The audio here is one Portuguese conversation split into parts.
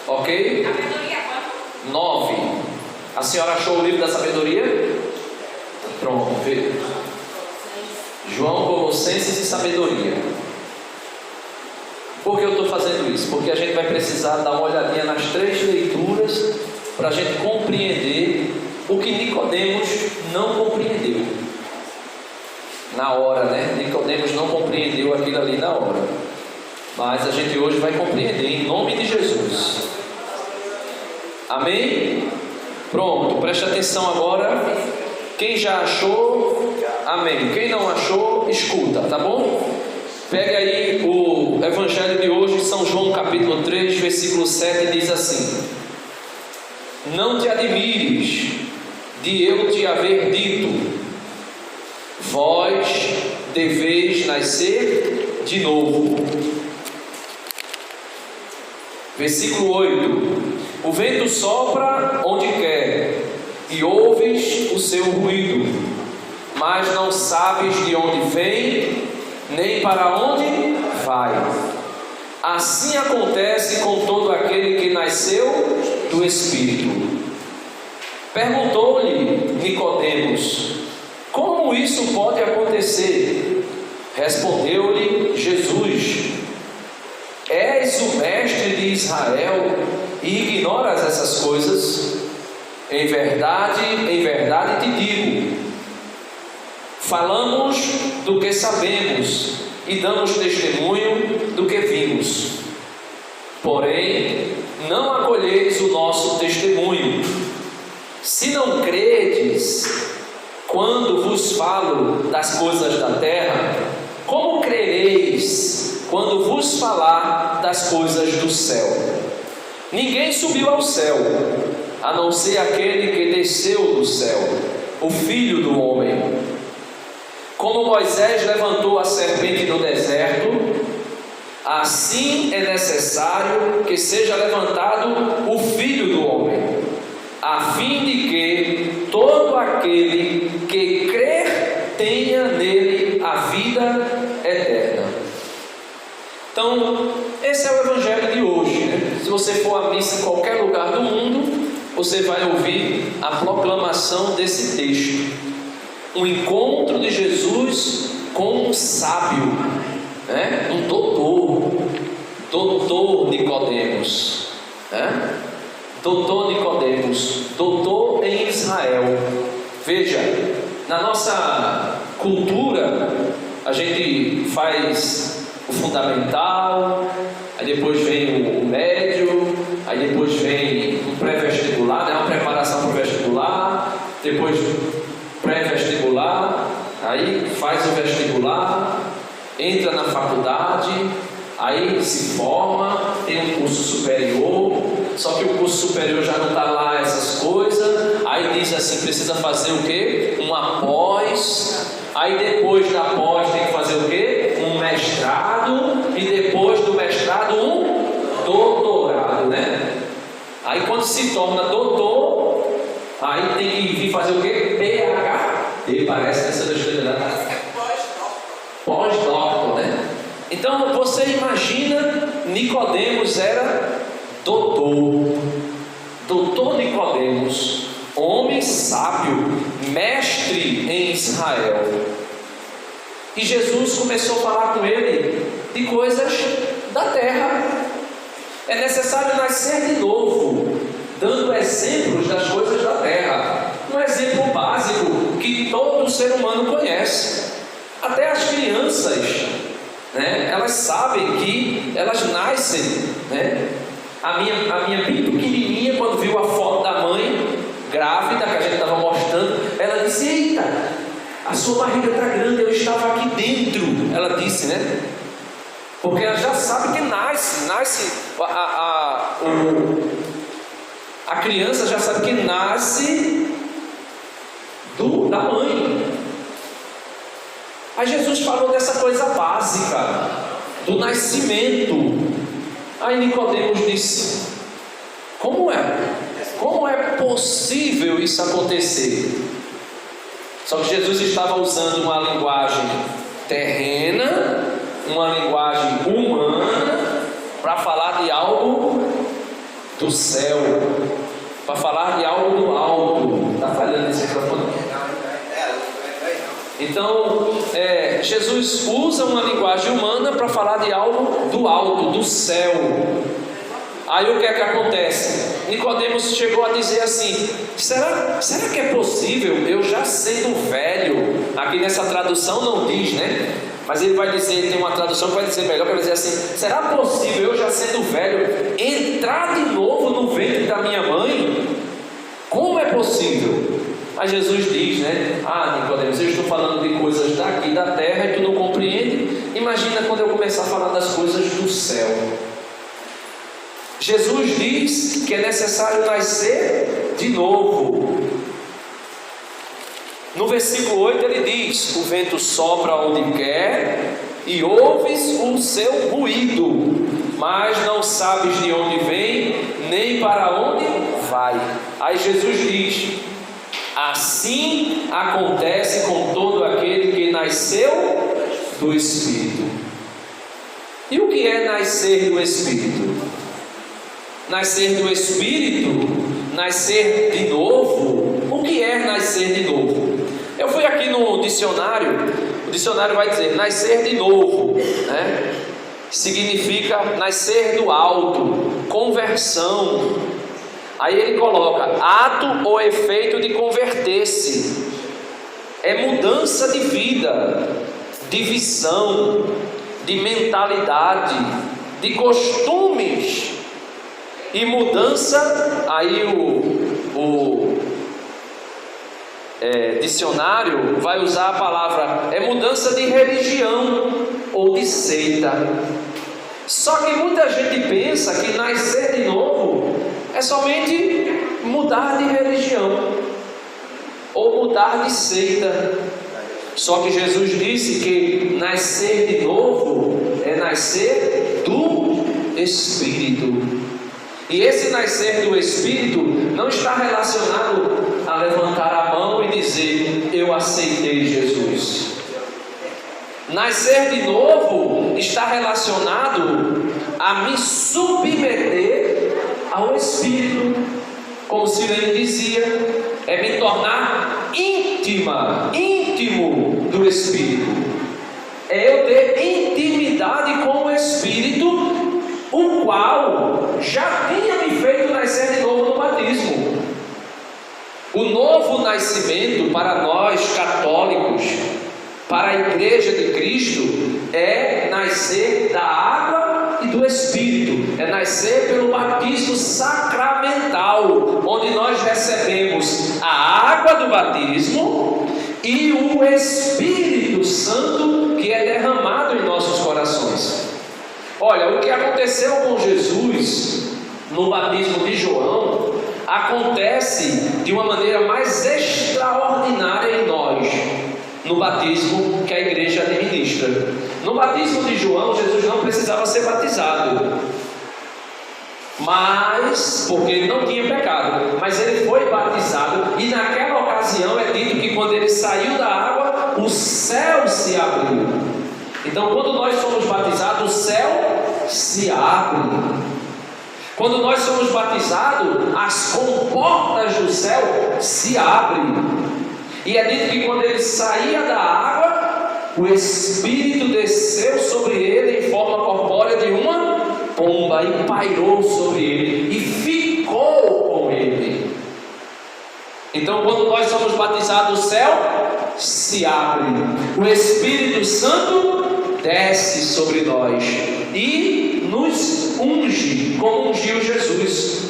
Ok? Sabedoria quanto? 9. A senhora achou o livro da sabedoria? Pronto, vê. João, Colossenses e sabedoria. Por que eu estou fazendo isso? Porque a gente vai precisar dar uma olhadinha nas 3 leituras para a gente compreender o que Nicodemos não compreendeu na hora, né? Nicodemos não compreendeu aquilo ali na hora, mas a gente hoje vai compreender em nome de Jesus. Amém? Pronto, preste atenção agora. Quem já achou, amém. Quem não achou, escuta, tá bom? Pega aí o Evangelho de hoje, São João capítulo 3, versículo 7, diz assim: não te admires de eu te haver dito, vós deveis nascer de novo. Versículo 8: o vento sopra onde quer, e ouves o seu ruído, mas não sabes de onde vem, nem para onde vai. Assim acontece com todo aquele que nasceu do Espírito. Perguntou-lhe Nicodemos: como isso pode acontecer? Respondeu-lhe Jesus: és o mestre de Israel e ignoras essas coisas? Em verdade te digo, falamos do que sabemos e damos testemunho do que vimos, porém não acolheis o nosso testemunho. Se não credes quando vos falo das coisas da terra, como crereis quando vos falar das coisas do céu? Ninguém subiu ao céu, a não ser aquele que desceu do céu, o Filho do Homem. Como Moisés levantou a serpente no deserto, assim é necessário que seja levantado o Filho do Homem, a fim de que todo aquele que crer tenha nele a vida eterna. Então, esse é o Evangelho de hoje, né? Se você for à missa em qualquer lugar do mundo, você vai ouvir a proclamação desse texto. Um encontro de Jesus com um sábio, né? Um doutor Nicodemos, né? Doutor Nicodemos, doutor em Israel. Veja, na nossa cultura, a gente faz o fundamental, aí depois vem o médio, aí depois vem o pré-vestibular, né? Uma preparação para o vestibular, depois pré-vestibular, aí faz o vestibular, entra na faculdade, aí se forma, tem um curso superior, só que o curso superior já não está lá essas coisas, aí diz assim, precisa fazer o quê? Uma pós, aí depois da pós tem que fazer o quê? Um mestrado, e depois do mestrado um doutorado, né? Aí quando se torna doutor, aí tem que vir fazer o quê? PhD, parece essa da pós-doutor, né? Então você imagina, Nicodemos era doutor Nicodemos, homem sábio, mestre em Israel. E Jesus começou a falar com ele de coisas da terra. É necessário nascer de novo, dando exemplos das coisas da terra. Um exemplo básico que todo ser humano conhece. Até as crianças, né? Elas sabem que elas nascem, né? A minha bem pequenininha, quando viu a foto da mãe grávida que a gente estava mostrando, ela disse: eita, a sua barriga está grande, eu estava aqui dentro. Ela disse, né? Porque ela já sabe que nasce a criança já sabe que nasce da mãe. Aí Jesus falou dessa coisa básica, do nascimento. Aí Nicodemos disse: como é possível isso acontecer? Só que Jesus estava usando uma linguagem terrena, uma linguagem humana, para falar de algo do céu, para falar de algo do alto. Está falhando esse microfone? Então, Jesus usa uma linguagem humana para falar de algo do alto, do céu. Aí o que é que acontece? Nicodemos chegou a dizer assim: será que é possível eu já sendo velho? Aqui nessa tradução não diz, né? Mas ele vai dizer, tem uma tradução que vai dizer melhor, vai dizer assim: será possível eu já sendo velho entrar de novo no ventre da minha mãe? Como é possível? Aí Jesus diz, né? Nicodemos, eu estou falando de coisas daqui da terra e tu não compreende. Imagina quando eu começar a falar das coisas do céu. Jesus diz que é necessário nascer de novo. No versículo 8 ele diz: o vento sopra onde quer e ouves o seu ruído, mas não sabes de onde vem, nem para onde vai. Aí Jesus diz: assim acontece com todo aquele que nasceu do Espírito. E o que é nascer do Espírito? Nascer do Espírito, nascer de novo. O que é nascer de novo? Eu fui aqui no dicionário, o dicionário vai dizer: nascer de novo, né? Significa nascer do alto, conversão. Aí ele coloca ato ou efeito de converter-se, é mudança de vida, de visão, de mentalidade, de costumes. E mudança, aí o dicionário vai usar a palavra, mudança de religião ou de seita. Só que muita gente pensa que nascer de novo é somente mudar de religião ou mudar de seita. Só que Jesus disse que nascer de novo é nascer do Espírito. E esse nascer do Espírito não está relacionado a levantar a mão e dizer: eu aceitei Jesus. Nascer de novo está relacionado a me submeter ao Espírito. Como Silene dizia, é me tornar íntimo do Espírito. É eu ter intimidade com o Espírito, o qual já tinha me feito nascer de novo no batismo. O novo nascimento para nós católicos, para a Igreja de Cristo, é nascer da água e do Espírito, é nascer pelo batismo sacramental, onde nós recebemos a água do batismo e o Espírito Santo que é derramado em nossos corações. Olha, o que aconteceu com Jesus no batismo de João acontece de uma maneira mais extraordinária em nós, no batismo que a igreja administra. No batismo de João, Jesus não precisava ser batizado, mas porque ele não tinha pecado, mas ele foi batizado, e naquela ocasião é dito que quando ele saiu da água, o céu se abriu. Então, quando nós somos batizados, o céu se abre. Quando nós somos batizados, as comportas do céu se abrem. E é dito que quando ele saía da água, o Espírito desceu sobre ele em forma corpórea de uma pomba e pairou sobre ele e ficou com ele. Então, quando nós somos batizados, o céu se abre, o Espírito Santo desce sobre nós e nos unge, como ungiu Jesus.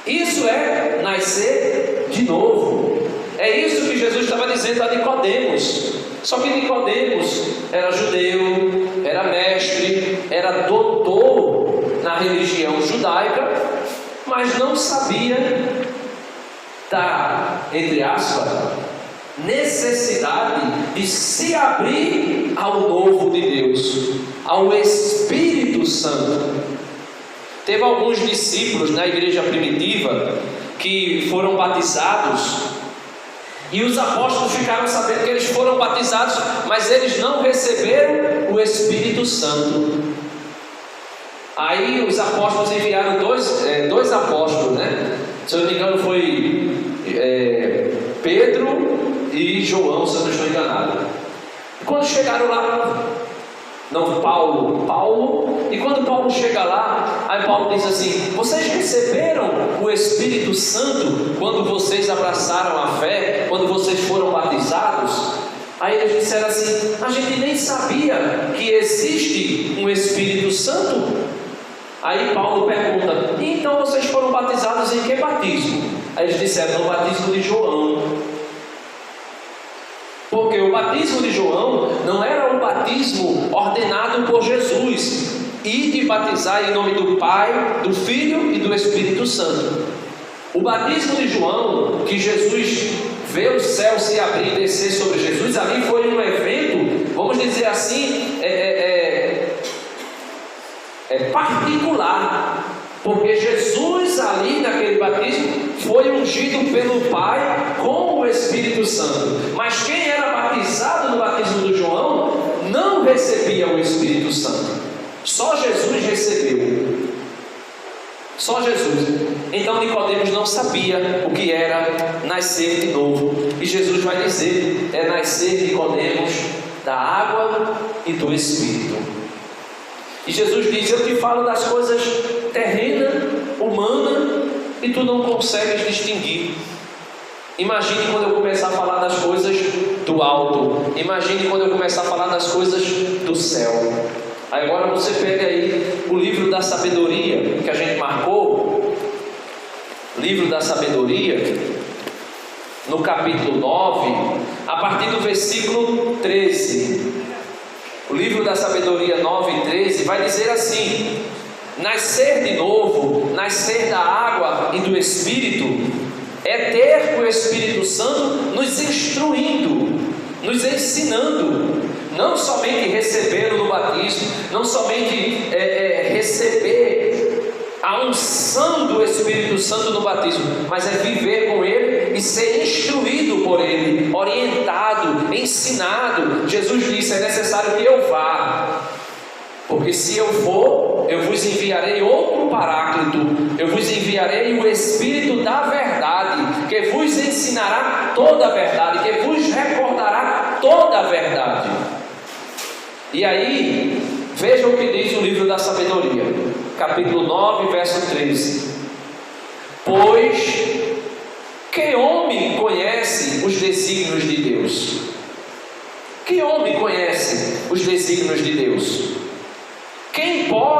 Isso é nascer de novo. É isso que Jesus estava dizendo a Nicodemos. Só que Nicodemos era judeu, era mestre, era doutor na religião judaica, mas não sabia da, entre aspas, necessidade de se abrir ao novo de Deus, ao Espírito Santo. Teve alguns discípulos na igreja primitiva que foram batizados, e os apóstolos ficaram sabendo que eles foram batizados, mas eles não receberam o Espírito Santo. Aí os apóstolos enviaram dois apóstolos, né? Se eu não me engano foi Pedro e João, se eu não estou enganado. E quando chegaram lá, não, Paulo, e quando Paulo chega lá, aí Paulo diz assim: vocês receberam o Espírito Santo quando vocês abraçaram a fé, quando vocês foram batizados? Aí eles disseram assim: a gente nem sabia que existe um Espírito Santo. Aí Paulo pergunta: então vocês foram batizados em que batismo? Aí eles disseram: no batismo de João. Porque o batismo de João não era um batismo ordenado por Jesus, e de batizar em nome do Pai, do Filho e do Espírito Santo. O batismo de João, que Jesus vê o céu se abrir e descer sobre Jesus, ali foi um evento, vamos dizer assim, particular, porque Jesus ali naquele batismo foi ungido pelo Pai com o Espírito Santo. Mas quem era batizado no batismo de João não recebia o Espírito Santo. Só Jesus recebeu. Só Jesus. Então Nicodemos não sabia o que era nascer de novo. E Jesus vai dizer: é nascer, Nicodemos, da água e do Espírito. E Jesus diz: eu te falo das coisas terrenas, humanas, e tu não consegues distinguir. Imagine quando eu começar a falar das coisas do alto. Imagine quando eu começar a falar das coisas do céu. Aí agora você pega aí o livro da sabedoria que a gente marcou, livro da sabedoria, no capítulo 9, a partir do versículo 13. O livro da sabedoria 9:13 vai dizer assim: nascer de novo, nascer da água e do Espírito, é ter o Espírito Santo nos instruindo, nos ensinando. Não somente recebê-lo no batismo, não somente receber a unção do Espírito Santo no batismo, mas é viver com Ele e ser instruído por Ele, orientado, ensinado. Jesus disse: é necessário que eu vá, porque se eu for, eu vos enviarei outro Paráclito, eu vos enviarei o Espírito da verdade, que vos ensinará toda a verdade, que vos recordará toda a verdade. E aí, veja o que diz o livro da sabedoria, capítulo 9, verso 13: pois que homem conhece os desígnios de Deus? Que homem conhece os desígnios de Deus? Quem pode